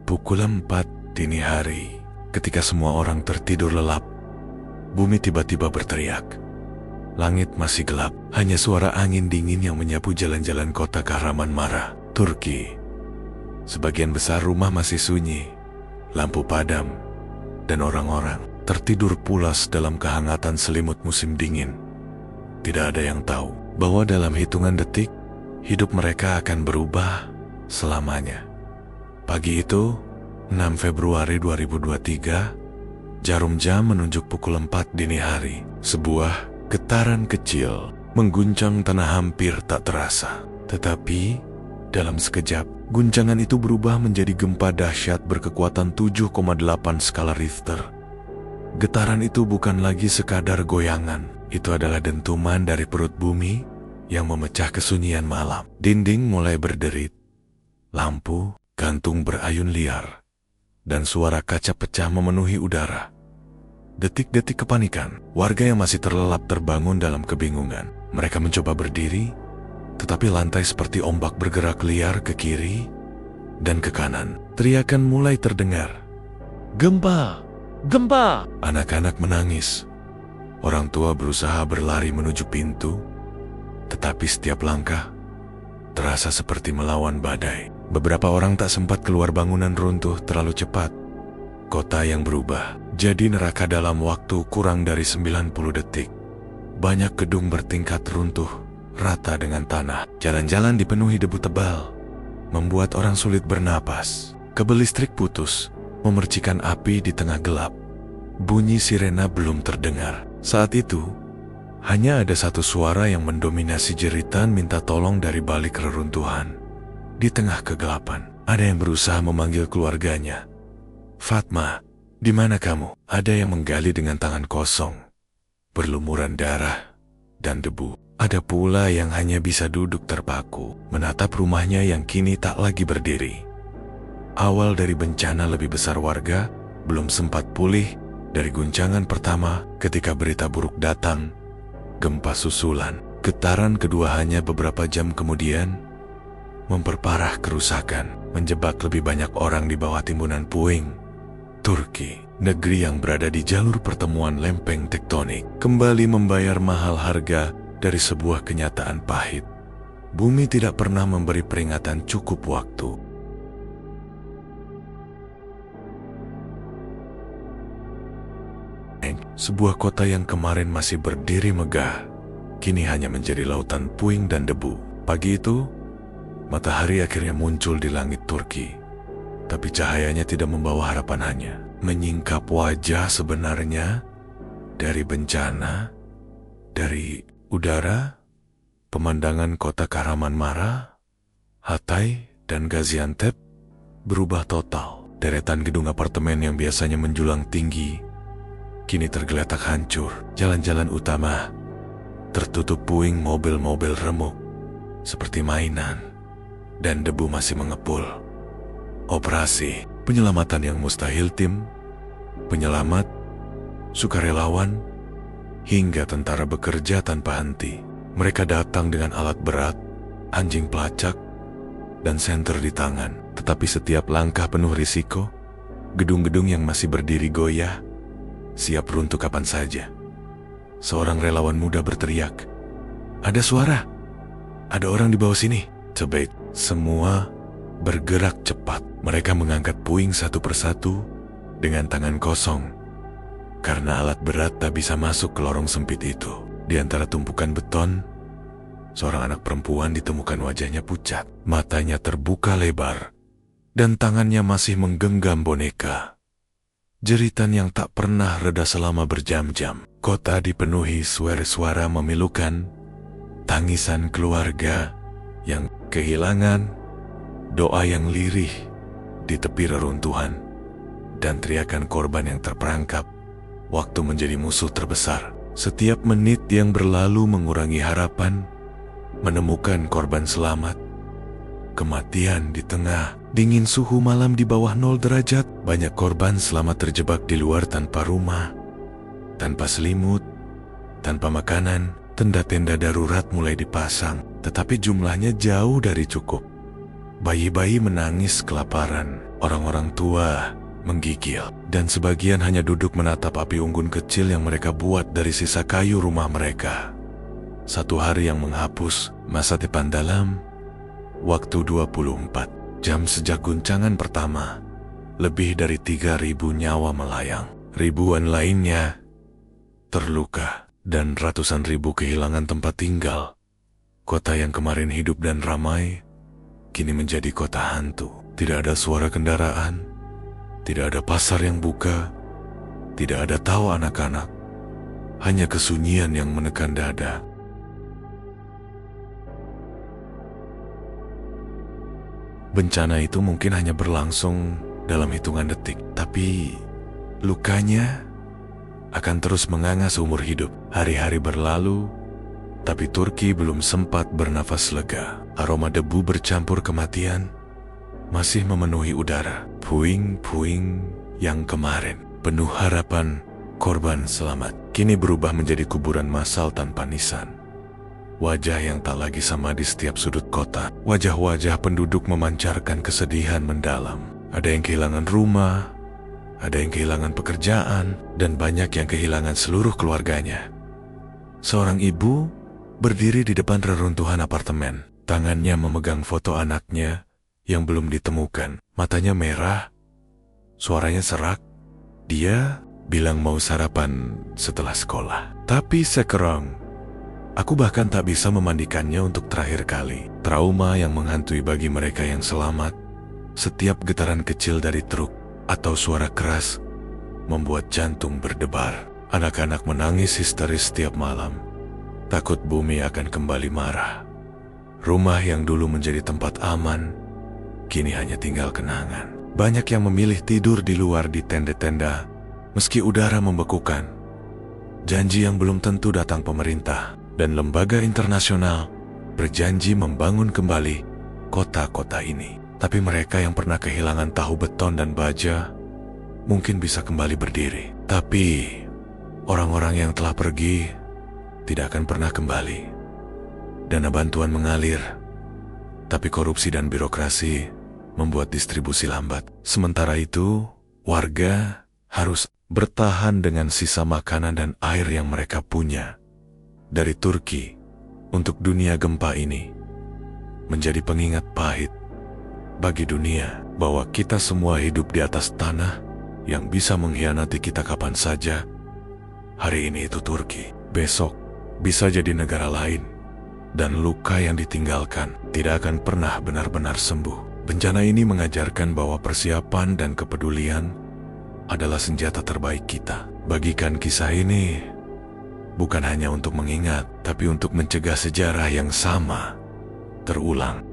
Pukul 4 dini hari, ketika semua orang tertidur lelap, bumi tiba-tiba berteriak. Langit masih gelap, hanya suara angin dingin yang menyapu jalan-jalan kota Kahramanmaraş, Turki. Sebagian besar rumah masih sunyi, lampu padam, dan orang-orang tertidur pulas dalam kehangatan selimut musim dingin. Tidak ada yang tahu bahwa dalam hitungan detik, hidup mereka akan berubah selamanya. Pagi itu, 6 Februari 2023, jarum jam menunjuk pukul 4 dini hari. Sebuah getaran kecil mengguncang tanah hampir tak terasa. Tetapi, dalam sekejap, guncangan itu berubah menjadi gempa dahsyat berkekuatan 7,8 skala Richter. Getaran itu bukan lagi sekadar goyangan, itu adalah dentuman dari perut bumi yang memecah kesunyian malam. Dinding mulai berderit, lampu gantung berayun liar, dan suara kaca pecah memenuhi udara. Detik-detik kepanikan, warga yang masih terlelap terbangun dalam kebingungan. Mereka mencoba berdiri, tetapi lantai seperti ombak bergerak liar ke kiri dan ke kanan. Teriakan mulai terdengar. Gempa! Gempa! Anak-anak menangis. Orang tua berusaha berlari menuju pintu, tetapi setiap langkah terasa seperti melawan badai. Beberapa orang tak sempat keluar bangunan runtuh terlalu cepat. Kota yang berubah jadi neraka dalam waktu kurang dari 90 detik. Banyak gedung bertingkat runtuh rata dengan tanah. Jalan-jalan dipenuhi debu tebal, membuat orang sulit bernapas. Kabel listrik putus, memercikan api di tengah gelap. Bunyi sirena belum terdengar. Saat itu, hanya ada satu suara yang mendominasi jeritan minta tolong dari balik reruntuhan. Di tengah kegelapan, ada yang berusaha memanggil keluarganya. Fatma, di mana kamu? Ada yang menggali dengan tangan kosong, berlumuran darah dan debu. Ada pula yang hanya bisa duduk terpaku, menatap rumahnya yang kini tak lagi berdiri. Awal dari bencana lebih besar warga belum sempat pulih dari guncangan pertama ketika berita buruk datang. Gempa susulan, getaran kedua hanya beberapa jam kemudian, memperparah kerusakan, menjebak lebih banyak orang di bawah timbunan puing. Turki, negeri yang berada di jalur pertemuan lempeng tektonik, kembali membayar mahal harga dari sebuah kenyataan pahit. Bumi tidak pernah memberi peringatan cukup waktu. Sebuah kota yang kemarin masih berdiri megah, kini hanya menjadi lautan puing dan debu. Pagi itu, matahari akhirnya muncul di langit Turki, tapi cahayanya tidak membawa harapan, hanya menyingkap wajah sebenarnya dari bencana, dari udara. Pemandangan kota Kahramanmaraş, Hatay, dan Gaziantep berubah total. Deretan gedung apartemen yang biasanya menjulang tinggi, kini tergeletak hancur. Jalan-jalan utama tertutup puing mobil-mobil remuk seperti mainan, dan debu masih mengepul. Operasi penyelamatan yang mustahil, tim penyelamat, sukarelawan, hingga tentara bekerja tanpa henti. Mereka datang dengan alat berat, anjing pelacak, dan senter di tangan. Tetapi setiap langkah penuh risiko. Gedung-gedung yang masih berdiri goyah, siap runtuh kapan saja. Seorang relawan muda berteriak, "Ada suara! Ada orang di bawah sini!" Cebet, semua bergerak cepat. Mereka mengangkat puing satu persatu dengan tangan kosong, karena alat berat tak bisa masuk ke lorong sempit itu. Di antara tumpukan beton, seorang anak perempuan ditemukan wajahnya pucat, matanya terbuka lebar, dan tangannya masih menggenggam boneka. Jeritan yang tak pernah reda selama berjam-jam. Kota dipenuhi suara-suara memilukan, tangisan keluarga yang kehilangan, doa yang lirih di tepi reruntuhan, dan teriakan korban yang terperangkap. Waktu menjadi musuh terbesar. Setiap menit yang berlalu mengurangi harapan menemukan korban selamat. Kematian di tengah dingin suhu malam di bawah 0 derajat. Banyak korban selamat terjebak di luar tanpa rumah, tanpa selimut, tanpa makanan. Tenda-tenda darurat mulai dipasang, tetapi jumlahnya jauh dari cukup. Bayi-bayi menangis kelaparan, orang-orang tua menggigil, dan sebagian hanya duduk menatap api unggun kecil yang mereka buat dari sisa kayu rumah mereka. Satu hari yang menghapus masa depan dalam waktu 24 jam sejak guncangan pertama. Lebih dari 3.000 nyawa melayang, ribuan lainnya terluka, dan ratusan ribu kehilangan tempat tinggal. Kota yang kemarin hidup dan ramai, kini menjadi kota hantu. Tidak ada suara kendaraan, tidak ada pasar yang buka, tidak ada tawa anak-anak, hanya kesunyian yang menekan dada. Bencana itu mungkin hanya berlangsung dalam hitungan detik, tapi lukanya akan terus menganga seumur hidup. Hari-hari berlalu, tapi Turki belum sempat bernafas lega. Aroma debu bercampur kematian masih memenuhi udara. Puing-puing yang kemarin penuh harapan korban selamat, kini berubah menjadi kuburan massal tanpa nisan. Wajah yang tak lagi sama di setiap sudut kota. Wajah-wajah penduduk memancarkan kesedihan mendalam. Ada yang kehilangan rumah, ada yang kehilangan pekerjaan, dan banyak yang kehilangan seluruh keluarganya. Seorang ibu berdiri di depan reruntuhan apartemen. Tangannya memegang foto anaknya yang belum ditemukan. Matanya merah, suaranya serak. Dia bilang mau sarapan setelah sekolah. Tapi sekarang, aku bahkan tak bisa memandikannya untuk terakhir kali. Trauma yang menghantui bagi mereka yang selamat. Setiap getaran kecil dari truk atau suara keras membuat jantung berdebar. Anak-anak menangis histeris setiap malam, takut bumi akan kembali marah. Rumah yang dulu menjadi tempat aman, kini hanya tinggal kenangan. Banyak yang memilih tidur di luar di tenda-tenda, meski udara membekukan. Janji yang belum tentu datang pemerintah dan lembaga internasional berjanji membangun kembali kota-kota ini. Tapi mereka yang pernah kehilangan tahu beton dan baja mungkin bisa kembali berdiri. Tapi orang-orang yang telah pergi tidak akan pernah kembali. Dana bantuan mengalir, tapi korupsi dan birokrasi membuat distribusi lambat. Sementara itu, warga harus bertahan dengan sisa makanan dan air yang mereka punya. Dari Turki, untuk dunia gempa ini menjadi pengingat pahit bagi dunia bahwa kita semua hidup di atas tanah yang bisa mengkhianati kita kapan saja. Hari ini itu Turki, besok bisa jadi negara lain, dan luka yang ditinggalkan tidak akan pernah benar-benar sembuh. Bencana ini mengajarkan bahwa persiapan dan kepedulian adalah senjata terbaik kita. Bagikan kisah ini bukan hanya untuk mengingat, tapi untuk mencegah sejarah yang sama terulang.